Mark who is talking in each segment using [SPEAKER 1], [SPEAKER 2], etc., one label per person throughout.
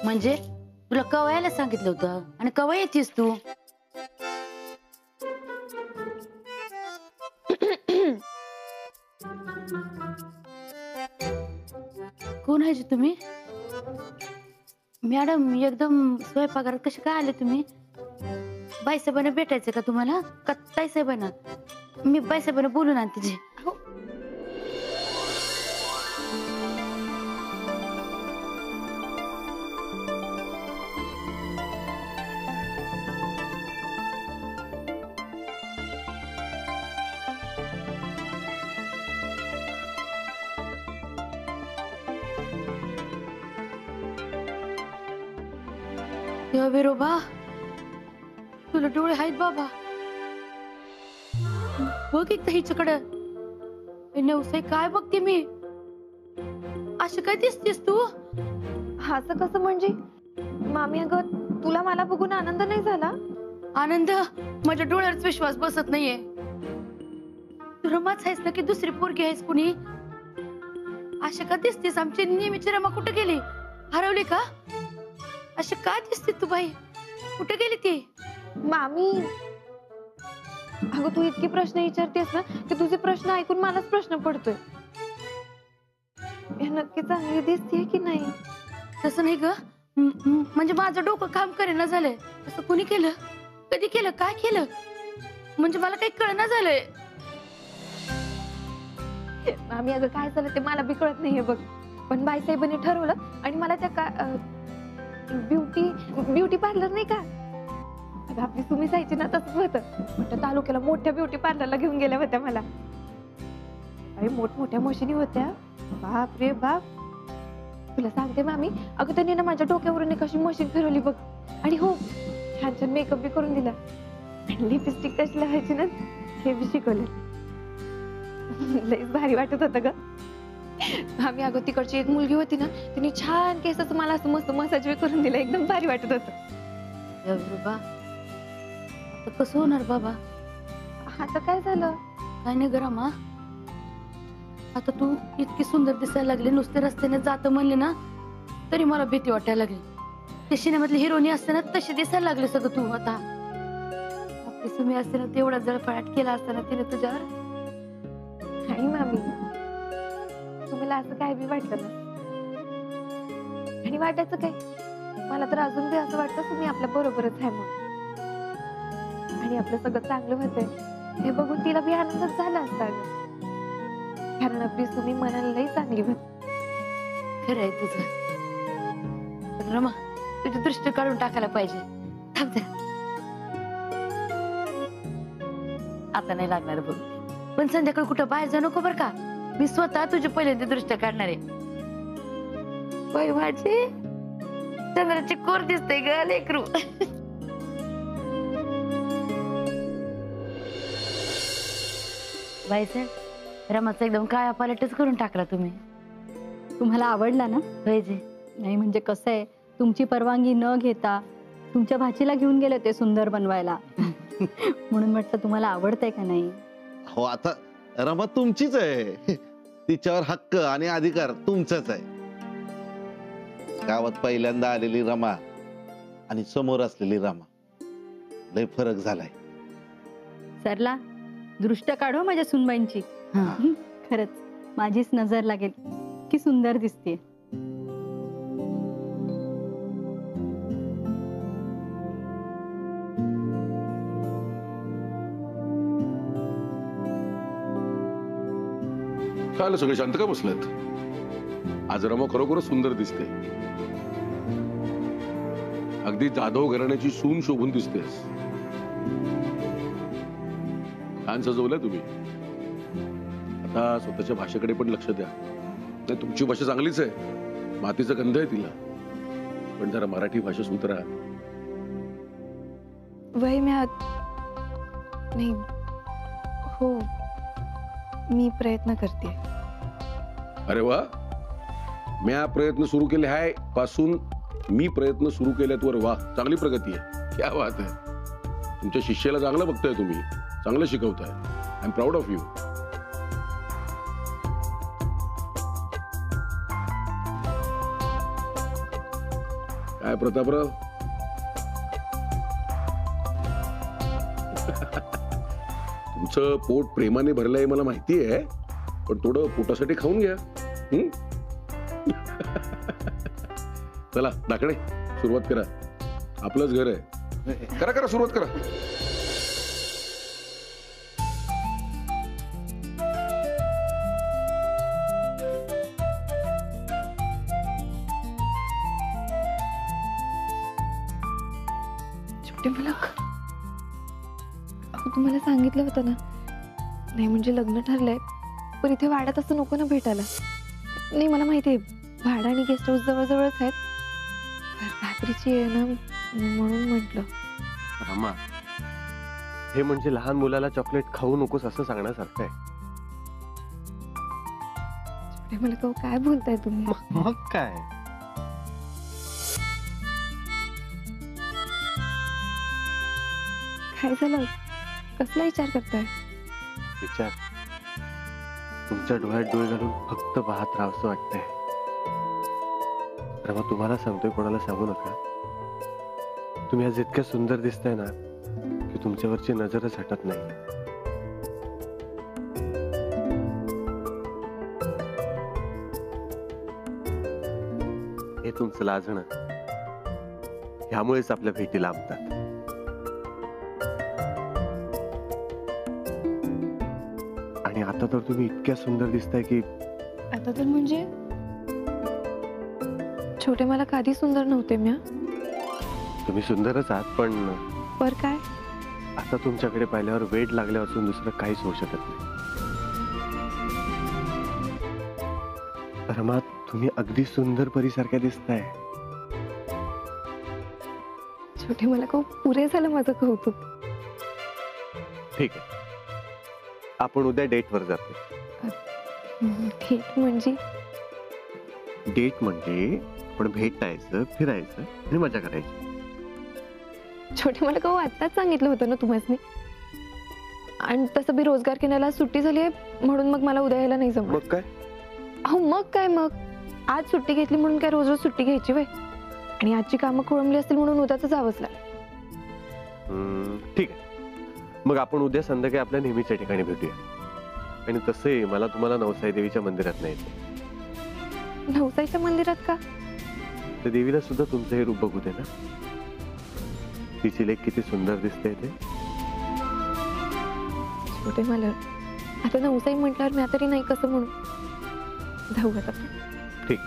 [SPEAKER 1] म्हणजे तुला कवायला सांगितलं होतं आणि कवा येतेस तू? कोण आहे तुम्ही? मॅडम एकदम स्वयंपाकघरात कसे काय आले तुम्ही? बाईसाहेबांना भेटायचं का तुम्हाला? का ताईसाहेबांना? मी बाईसाहेबांना बोलून आणते जे. विरोबा तुला डोळे आहेत बाबा. बघ एकदा हिच्याकडं. नवसाई काय बघते मी? असं काय दिसतेस तू?
[SPEAKER 2] असं कसं म्हणजे? मामी अगं तुला मला बघून आनंद नाही झाला?
[SPEAKER 1] आनंद? माझ्या डोळ्यावरच विश्वास बसत नाहीये. तू रमाच आहेस ना की दुसरी पोरगी आहेस कुणी? अशा का दिसतेस? आमची नेहमीची रमा कुठे गेली? हरवली का? अशी काय दिसते तू बाई? कुठे गेली ती?
[SPEAKER 2] मामी अगं तू इतके प्रश्न विचारतेस ना की तुझे प्रश्न ऐकून मलाच प्रश्न पडतोय. हे नक्की चांगली दिसते की नाही?
[SPEAKER 1] तसं नाही ग. म्हणजे माझं डोकं काम करेना झालंय. असं कुणी केलं? कधी केलं? काय केलं? म्हणजे मला काही कळना झालंय.
[SPEAKER 2] मामी अगं काय झालं ते मला बी कळत नाहीये बघ. पण बाईसाहेबांनी ठरवलं आणि मला त्या ब्युटी पार्लर नाही का आपली सुमी जायची ना तसंच होतं. पण तालुक्याला मोठ्या ब्युटी पार्लरला घेऊन गेल्या होत्या मला. अरे मोठमोठ्या मशिनी होत्या. बाप रे बाप. तुला सांगते मामी अगं त्यांनी ना माझ्या डोक्यावरून एक अशी मशीन फिरवली बघ. आणि हो छान छान मेकअप बी करून दिला. आणि लिपस्टिक कशी लावायची ना हे बी शिकवलं. लईच भारी वाटत होतं ग. आम्ही अगं तिकडची एक मुलगी होती ना तिने छान केसाचं मला असं मस्त मसाज बी करून दिला. एकदम भारी वाटत होतं.
[SPEAKER 1] बाबा आता कसं होणार बाबा?
[SPEAKER 2] आता काय झालं?
[SPEAKER 1] काय नाही गरमा. आता तू इतकी सुंदर दिसायला लागली. नुसते रस्त्याने जात म्हणले ना तरी मला भीती वाटायला लागली. ते सिनेमातली हिरोनी असते ना तशी दिसायला लागली सगळं तू. आता आपली सुमी असते ना तेवढा जळफळाट केला असताना तिने तुझ्यावर.
[SPEAKER 2] नाही मामी तुम्हाला असं काय बी वाटलं ना. आणि वाटायचं काय? मला तर अजून बी असं वाटतं तुम्ही आपल्या बरोबरच आहे म्हणून. आणि आपलं सगळं चांगलं होतंय हे बघून तिला बी आनंदच झाला असता. कारण आपली सुमी मनाला लई चांगली होती.
[SPEAKER 1] खरं आहे तुझं. रमा तुझी दृष्टी काढून टाकायला पाहिजे. आता नाही लागणार बघ. पण संध्याकाळी कुठं बाहेर जाऊ नको बरं का? मी स्वतः तुझी पहिल्यांदा दृष्टी काढणार आहे. बाई माझी चंद्राची कोर दिसते ग लेकरू. बाईसाहेब रमाचा एकदम काया पालटच करून टाकला तुम्ही.
[SPEAKER 3] तुम्हाला आवडला ना?
[SPEAKER 1] पाहिजे
[SPEAKER 3] नाही म्हणजे कसं आहे तुमची परवानगी न घेता तुमच्या भाचीला घेऊन गेले ते सुंदर बनवायला. म्हणून म्हटलं तुम्हाला आवडतंय का नाही?
[SPEAKER 4] हो आता रमा तुमचीच आहे. तिच्यावर हक्क आणि अधिकार तुमचाच आहे. गावात पहिल्यांदा आलेली रमा आणि समोर असलेली रमा लय फरक झालाय.
[SPEAKER 3] सरला दृष्ट काढो माझ्या सुनबाईंची. खरंच माझीच नजर लागेल की सुंदर दिसते.
[SPEAKER 5] काय सगळे शांत का बसलेत? आज रमा खरोखरच सुंदर दिसते. अगदी जाधव घराण्याची सून शोभून दिसतेस. छान सजवलंय तुम्ही. आता स्वतःच्या भाषेकडे पण लक्ष द्या. नाही तुमची भाषा चांगलीच आहे. मातीचा गंध आहे तिला. पण जरा मराठी भाषा सुधरा.
[SPEAKER 2] वय नाही हो मी प्रयत्न करते.
[SPEAKER 5] अरे वा. म्या प्रयत्न सुरू केले आहे पासून मी प्रयत्न सुरू केल्यात वर वा. चांगली प्रगती आहे. क्या बात आहे. तुमच्या शिष्याला चांगलं बघताय तुम्ही. चांगलं शिकवताय. I am proud of you. काय प्रतापराव, तुमचं पोट प्रेमाने भरलंय मला माहिती आहे, पण थोडं पोटासाठी खाऊन घ्या. हं? चला दाखडे, सुरुवात करा. आपलंच घर आहे. करा करा, सुरुवात करा.
[SPEAKER 2] छोटे मलक, अहो तुम्हाला सांगितलं होतं ना, नाही म्हणजे लग्न ठरलंय, पण इथे वाड्यात असं नको ना भेटायला. नाही मला माहिती आहे, भाडा आणि गेस्ट हाऊस जवळजवळच आहेत, रात्रीची आहे ना, म्हणून म्हटलं.
[SPEAKER 6] रमा, हे म्हणजे लहान मुलाला चॉकलेट खाऊ नकोस असं सांगण्यासारखं आहे.
[SPEAKER 2] छोटे मलक, अहो काय बोलताय तुम्ही?
[SPEAKER 6] मग काय,
[SPEAKER 2] काय झालं? कसला विचार करताय?
[SPEAKER 6] विचार तुमच्या डोळ्यात डोळे घालून फक्त पाहत राहावंसं वाटतंय. रमा, तुम्हाला सांगतोय, कोणाला सांगू नका. तुम्ही आज इतक्या सुंदर दिसताय ना की तुमच्यावरची नजरच हटत नाही. हे तुमचं लाजणं, ह्यामुळेच आपल्या भेटी लांबतात. आणि आता तर तुम्ही इतक्या सुंदर दिसताय की
[SPEAKER 2] आता तर म्हणजे छोटे मला कधी सुंदर नव्हते मी.
[SPEAKER 6] तुम्ही सुंदरच आहात, पण
[SPEAKER 2] पर काय?
[SPEAKER 6] आता तुमच्याकडे पाहिल्यावर वेड लागल्यापासून दुसरं काहीच होऊ शकत नाही. रमा, तुम्ही अगदी सुंदर परीसारख्या दिसताय.
[SPEAKER 2] छोटे मला पुरे झालं माझं कौतुक.
[SPEAKER 6] ठीक आहे, आपण उद्या डेटवर जातो.
[SPEAKER 2] ठीक म्हणजे?
[SPEAKER 6] डेट म्हणजे आपण भेटायचं, फिरायचं आणि मजा करायची.
[SPEAKER 2] छोटे मला आत्ताच सांगितलं होतं ना तुम्हाला. आणि तसं बी रोजगार केंद्राला सुट्टी झाली आहे, म्हणून मग मला उद्या यायला नाही जमत.
[SPEAKER 6] मग काय?
[SPEAKER 2] अहो मग काय, मग आज सुट्टी घेतली म्हणून काय रोज रोज सुट्टी घ्यायची वय? आणि आजची कामं खोळंबली असतील म्हणून उद्या तर जावंच लागेल.
[SPEAKER 6] ठीक आहे, मग आपण उद्या संध्याकाळी आपल्या नेहमीच्या ठिकाणी भेटूया. आणि तसंही मला तुम्हाला नवसाई देवीच्या मंदिरात न्यायचं.
[SPEAKER 2] नवसाईच्या मंदिरात का?
[SPEAKER 6] त्या देवीला सुद्धा तुमचं हे रूप बघू दे ना. तिची लेक किती सुंदर दिसते ते.
[SPEAKER 2] छोटे मला आता नवसाई म्हटल्यावर मी तरी नाही कसं म्हणू. जाऊ आता.
[SPEAKER 6] ठीक,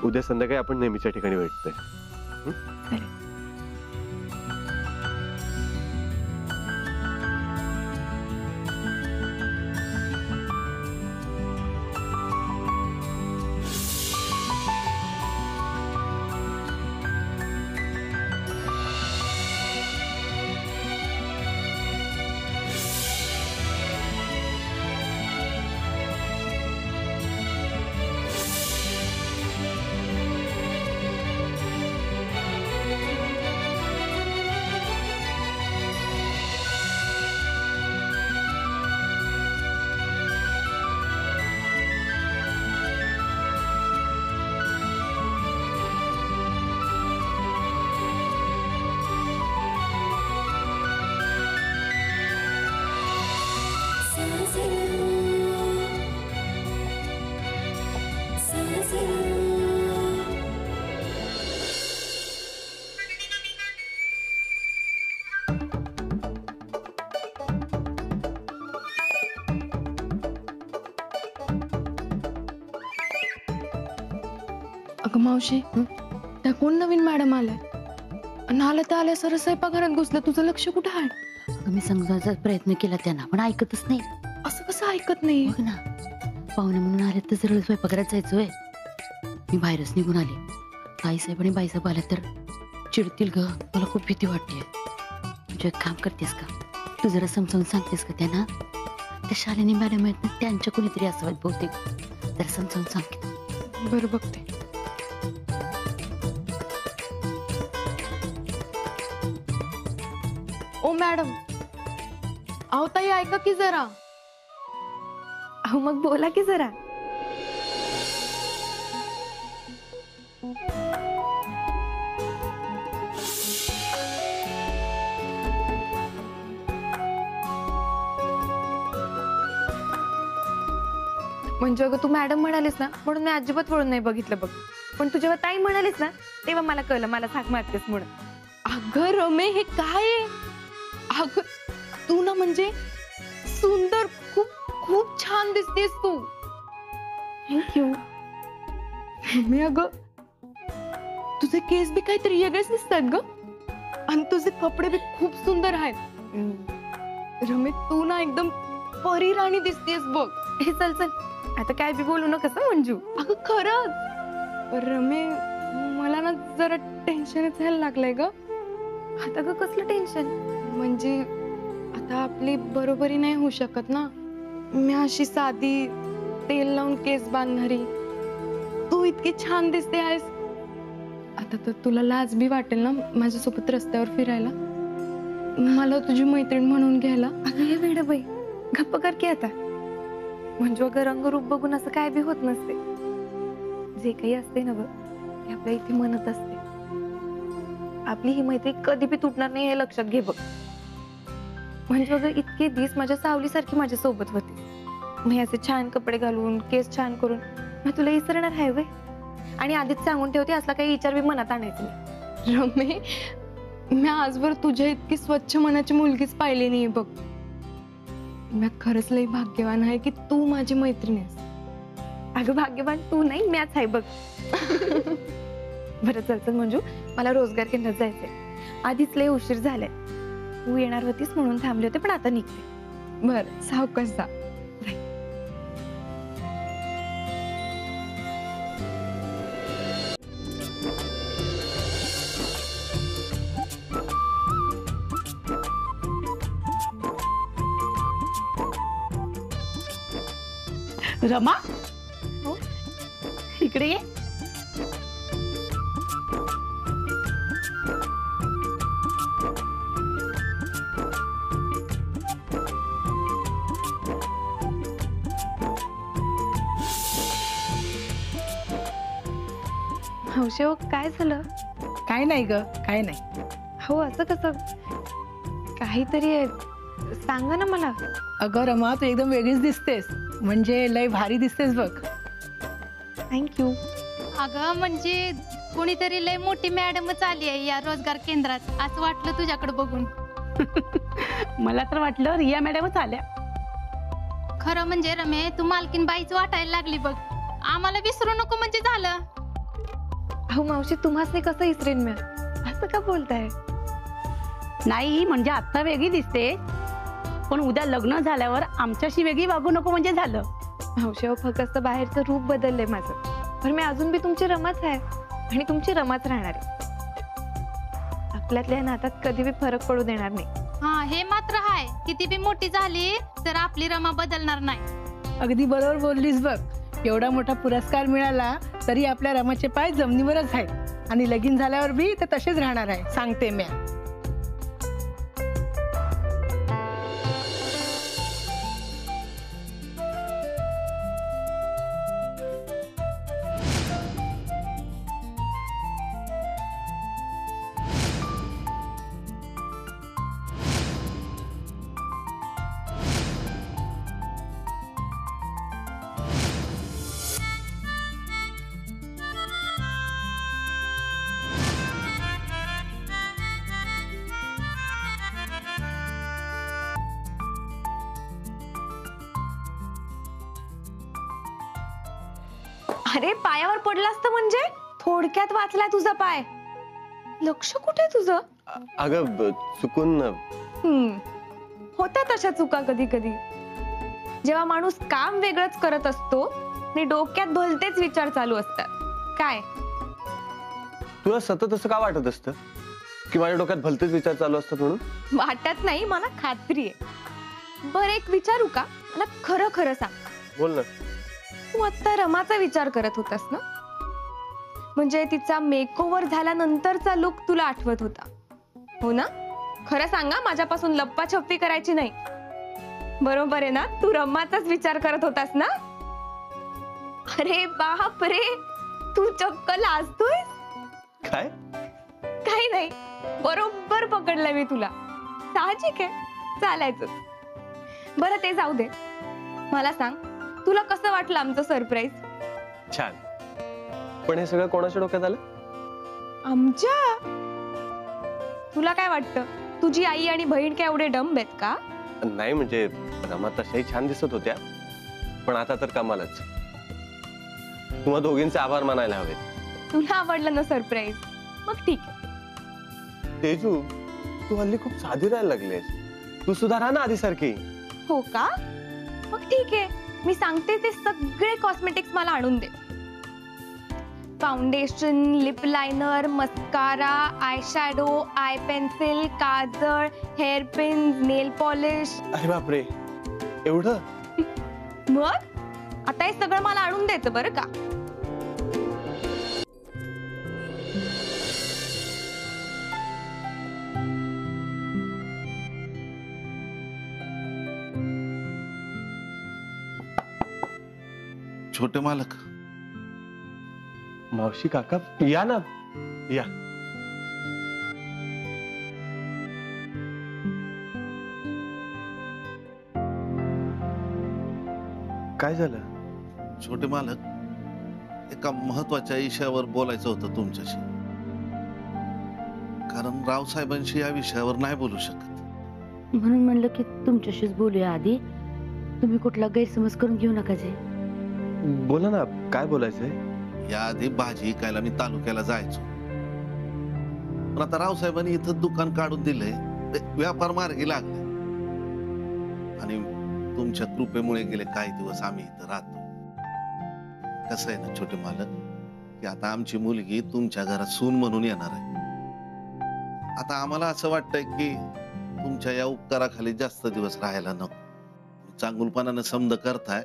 [SPEAKER 6] उद्या संध्याकाळी आपण नेहमीच्या ठिकाणी भेटतोय.
[SPEAKER 2] चालेल.
[SPEAKER 1] अगं मावशी, त्या कोण नवीन मॅडम आलाय? आणि आलं तर आल्या सर स्वयंपाकघरात घुसलं. तुझं लक्ष कुठं आहे?
[SPEAKER 7] अगं मी समजायचा प्रयत्न केला त्यांना, पण ऐकतच नाही.
[SPEAKER 1] असं कसं ऐकत नाही?
[SPEAKER 7] बघ ना, पाहुणे म्हणून आले तर सरळ स्वयंपाकघरात जायचोय. मी बाहेरच निघून आले. आईसाहेब आणि बाईसाहेब आल्या तर चिडतील ग. मला खूप भीती वाटते. म्हणजे एक काम करतेस का, तू जरा समजावून सांगतेस का त्यांना? त्या शालिनी मॅडम आहेत ना, त्यांच्या कोणीतरी असावेत बहुतेक. जरा समजावून सांग.
[SPEAKER 1] बरं बघते. ओ मॅडम, अहो ताई ऐका की जरा.
[SPEAKER 2] अहो मग बोला की जरा. म्हणजे अगं तू मॅडम म्हणालीस ना म्हणून मी अजिबात वळून नाही बघितलं बघ. पण तू जेव्हा ताई म्हणालीस ना तेव्हा मला कळलं मला थाक मारतेस म्हणून.
[SPEAKER 8] अगं रमे हे काय आहे? अगं तू ना म्हणजे सुंदर, खूप खूप छान दिसतेस तू.
[SPEAKER 2] थँक्यू.
[SPEAKER 8] मी अगं तुझे केस बी काहीतरी वेगळेच दिसतात ग, आणि तुझे कपडे बी खूप सुंदर आहेत. रमे तू ना एकदम परी राणी दिसतेस बघ.
[SPEAKER 2] हे चल चल आता काय बी बोलू नकस हं मंजू.
[SPEAKER 8] अगं खरंच. रमे मला ना जरा टेन्शनच व्हायला लागलंय ग.
[SPEAKER 2] आता ग कसलं टेन्शन?
[SPEAKER 8] म्हणजे आता आपली बरोबरी नाही होऊ शकत ना. मी अशी साधी तेल लावून केस बांधणारी, तू इतकी छान दिसते आहेस. आता तर तुला लाज बी वाटेल ना माझ्यासोबत रस्त्यावर फिरायला, मला तुझी मैत्रीण म्हणून घ्यायला.
[SPEAKER 2] अगं हे वेड बाई गप्प कर की आता. म्हणजे अगं रंगरूप बघून असं काय बी होत नसते. जे काही असते ना बघ ते आपल्या इथे म्हणत असते. आपली ही मैत्री कधी बी तुटणार नाही हे लक्षात घे बघ. म्हणजे अगं इतके दिवस माझ्या सावलीसारखी माझ्या सोबत होती. मी असे छान कपडे घालून केस छान करून मी तुला विसरणार आहे व्हय? आणि आधीच सांगून ठेवते असला काही विचार बी मनात आणायचं नाही.
[SPEAKER 8] रमे मी आजवर तुझ्या इतकी स्वच्छ मनाची मुलगीच पाहिली नाही बघ. मी खरंच लई भाग्यवान आहे की तू माझी मैत्रीण आहेस.
[SPEAKER 2] अगं भाग्यवान तू नाही मॅच आहे बघ. बरं चल चल मंजू मला रोजगार केंद्रात जायचंय. आधीच लय उशीर झालाय. तू येणार होतीस म्हणून थांबले होते पण आता निघते.
[SPEAKER 8] बर सावकाश जा.
[SPEAKER 7] रमा हो इकडे ये.
[SPEAKER 2] हौशे हो काय झालं?
[SPEAKER 9] काय नाही ग काय नाही.
[SPEAKER 2] हो असं कसं काहीतरी आहे. सांगा ना मला.
[SPEAKER 9] अगं रमा तू एकदम वेगळीच दिसतेस. म्हणजे लय भारी दिसतेस बघ.
[SPEAKER 2] थँक्यू.
[SPEAKER 10] अगं म्हणजे कोणीतरी लय मोठी मॅडमच आली आहे या रोजगार केंद्रात, असं वाटलं तुझ्याकडे बघून.
[SPEAKER 7] मला तर वाटलं रिया मॅडमच आल्या.
[SPEAKER 10] खरं म्हणजे रमे तू मालकीन बाईच वाटायला लागली बघ. आम्हाला विसरू नको म्हणजे झालं.
[SPEAKER 2] अहो मावशी तुम्हाला कसं इसरेन मी? असं का बोलताय?
[SPEAKER 7] नाही म्हणजे आता वेगळी दिसते, पण उद्या लग्न झाल्यावर आमच्याशी वेगळी वागू नको म्हणजे झालं.
[SPEAKER 2] मावशी हो फक्त बाहेरचं रूप बदललंय माझं, पण मी अजून बी तुमची रमाच आहे आणि तुमची रमाच राहणार आहे. आपल्यातल्या नात्यात कधी बी फरक पडू देणार नाही.
[SPEAKER 10] हा हे मात्र आहे. किती बी मोठी झाली तर आपली रमा बदलणार नाही.
[SPEAKER 9] अगदी बरोबर बोललीस बघ. एवढा मोठा पुरस्कार मिळाला तरी आपल्या रमाचे पाय जमिनीवरच आहेत आणि लगीन झाल्यावर बी ते तसेच राहणार आहे सांगते मी.
[SPEAKER 2] अरे पायावर पडला असतं म्हणजे थोडक्यात वाचलाय तुझा पाय. लक्ष कुठे तुझं?
[SPEAKER 6] अगं चुकून.
[SPEAKER 2] होत्या तशा चुका कधी कधी. जेव्हा माणूस काम वेगळंच करत असतो आणि डोक्यात भलतेच विचार चालू असतात. काय
[SPEAKER 6] तुला सतत असं का वाटत असतं की माझ्या डोक्यात भलतेच विचार चालू असतात म्हणून?
[SPEAKER 2] वाटत नाही मला खात्री आहे. बरं एक विचारू का? मला खरं खरं सांग.
[SPEAKER 6] बोल ना.
[SPEAKER 2] तू आता रमाचा विचार करत होतास ना? म्हणजे तिचा मेकओव्हर झाल्यानंतरचा लुक तुला आठवत होता हो ना? खरं सांगा माझ्यापासून लप्पाछप्पी करायची नाही. बरोबर आहे ना? तू रमाचाच विचार करत होतास ना? अरे बाप रे तू चक्क लाजतोय.
[SPEAKER 6] काय?
[SPEAKER 2] काही नाही बरोबर पकडलं मी तुला. साहजिक आहे चालायचं. बरं ते जाऊ दे. मला सांग तुला कसं वाटलं आमचं सरप्राईज?
[SPEAKER 6] छान. पण हे सगळं कोणाच्या डोक्यात आलं?
[SPEAKER 2] आमच्या? तुला काय वाटतं तुझी आई आणि बहीण काय एवढे डंब आहेत का?
[SPEAKER 6] नाही म्हणजे रमा तशाही छान दिसत होत्या, पण आता तर कमालच. तुम्हा दोघींचे आभार मानायला हवेत.
[SPEAKER 2] तुला आवडलं ना सरप्राईज? मग ठीक आहे.
[SPEAKER 6] तेजू, तू हल्ली खूप साधी राहायला लागलीस. तू सुधारा ना आधी सारखी.
[SPEAKER 2] हो का? मग ठीक आहे, मी सांगते ते सगळे कॉस्मेटिक्स मला आणून दे. Foundation, lip liner, mascara, eye shadow, eye pencil, काजळ, हेअर पिन्स, नेल पॉलिश.
[SPEAKER 6] अरे बापरे, एवढं?
[SPEAKER 2] मग आता हे सगळं मला आणून द्यायचं बरं का?
[SPEAKER 4] छोटे मालक.
[SPEAKER 6] मावशी, काका, या ना, या. काय झालं?
[SPEAKER 4] छोटे मालक, एका महत्वाच्या विषयावर बोलायचं होतं तुमच्याशी. कारण रावसाहेबांशी या विषयावर नाही बोलू शकत.
[SPEAKER 7] म्हणून म्हणलं की तुमच्याशीच बोलूया आधी. तुम्ही कुठला गैरसमज करून घेऊ नका जे.
[SPEAKER 6] बोला ना, काय बोलायचंय?
[SPEAKER 4] याआधी भाजी विकायला मी तालुक्याला जायचो, पण आता रावसाहेबांनी इथं दुकान काढून दिलंय, ते व्यापार मार्गी लागले. आणि तुमच्या कृपेमुळे गेले काही दिवस आम्ही इथं राहतो. कसं आहे ना छोटे मालक, की आता आमची मुलगी तुमच्या घरात सून म्हणून येणार आहे. आता आम्हाला असं वाटतंय की तुमच्या या उपकाराखाली जास्त दिवस राहायला नको. चांगुलपणानं समज करताय,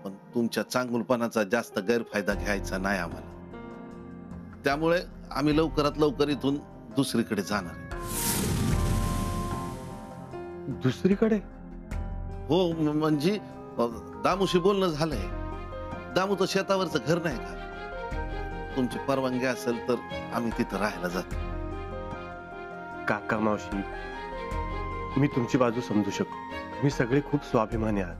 [SPEAKER 4] पण तुमच्या चांगुलपणाचा जास्त गैरफायदा घ्यायचा नाही आम्हाला. त्यामुळे आम्ही लवकरात लवकर इथून दुसरीकडे जाणार आहे.
[SPEAKER 6] दुसरीकडे?
[SPEAKER 4] हो, म्हणजे दामूशी बोलणं झालंय. दामूचं शेतावरचं घर नाही का? तुमची परवानगी असेल तर आम्ही तिथं राहायला जातो.
[SPEAKER 6] काका, मावशी, मी तुमची बाजू समजू शकतो. मी सगळे खूप स्वाभिमानी आहात,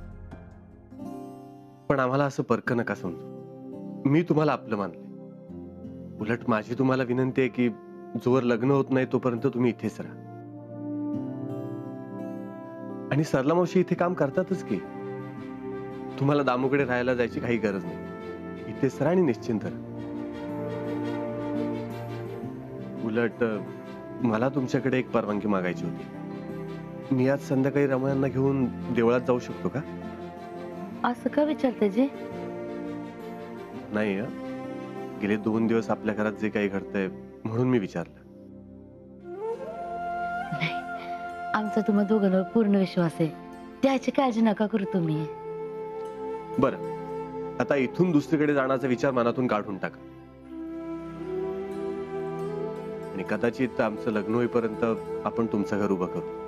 [SPEAKER 6] पण आम्हाला असं परक नका समजू. मी तुम्हाला आपलं मानले. उलट माझी तुम्हाला विनंती आहे की जोवर लग्न होत नाही तोपर्यंत तुम्ही इथेच राहा. आणि सरला मावशी इथे काम करतातच की. तुम्हाला दामूकडे राहायला जायची काही गरज नाही. इथेच राहा आणि निश्चिंत राहा. उलट मला तुमच्याकडे एक परवानगी मागायची होती. मी आज संध्याकाळी रमयांना घेऊन देवळात जाऊ शकतो का?
[SPEAKER 7] असं का विचारते जे?
[SPEAKER 6] नाही, गेले 2 दिवस आपल्या घरात जे काही घडतंय म्हणून मी विचारलं.
[SPEAKER 7] नाही, आमचा तुम्हा दोघांवर पूर्ण विश्वास आहे. त्याची काळजी नका करू तुम्ही.
[SPEAKER 6] बरं, आता इथून दुसरीकडे जाण्याचा विचार मनातून काढून टाका. आणि कदाचित आमचं लग्न होईपर्यंत आपण तुमचं घर उभं करू.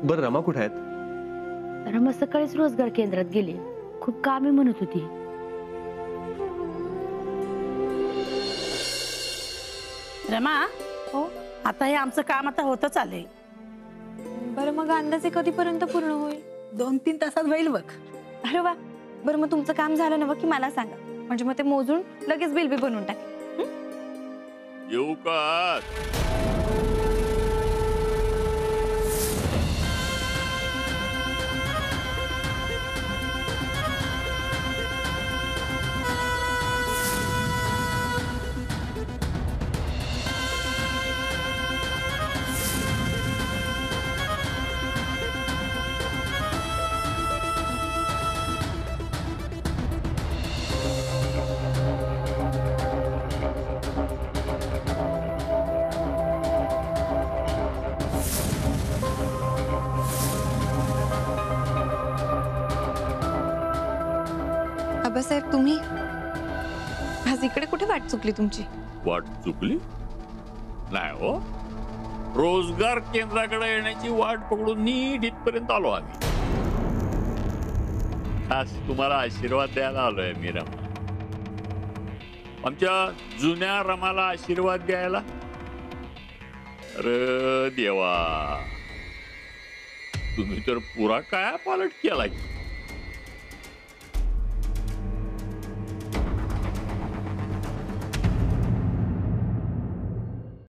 [SPEAKER 6] बरं, रमा कुठे आहेत?
[SPEAKER 7] रमा सकाळीच रोजगार केंद्रात गेली. खूप कामे म्हणत होती.
[SPEAKER 9] रमा,
[SPEAKER 2] हो,
[SPEAKER 9] आता हे आमचं काम आता होतच आलंय.
[SPEAKER 2] बरं मग अंदाजे कधीपर्यंत पूर्ण होईल?
[SPEAKER 9] 2-3 तासात होईल बघ.
[SPEAKER 2] अरे वा. बरं मग तुमचं काम झालं ना की मला सांगा, म्हणजे मग ते मोजून लगेच बिल बी बनवून टाक.
[SPEAKER 11] येऊ का?
[SPEAKER 2] आबासाहेब, तुम्ही आज इकडे कुठे वाट चुकली तुमची?
[SPEAKER 11] वाट चुकली नाही हो. रोजगार केंद्राकडे येण्याची वाट पकडून नीट इथपर्यंत आलो आम्ही. खास तुम्हाला आशीर्वाद द्यायला आलोय मी रमा. आमच्या जुन्या रमाला आशीर्वाद द्यायला. अरे देवा, तुम्ही तर पुरा काय पालट केला की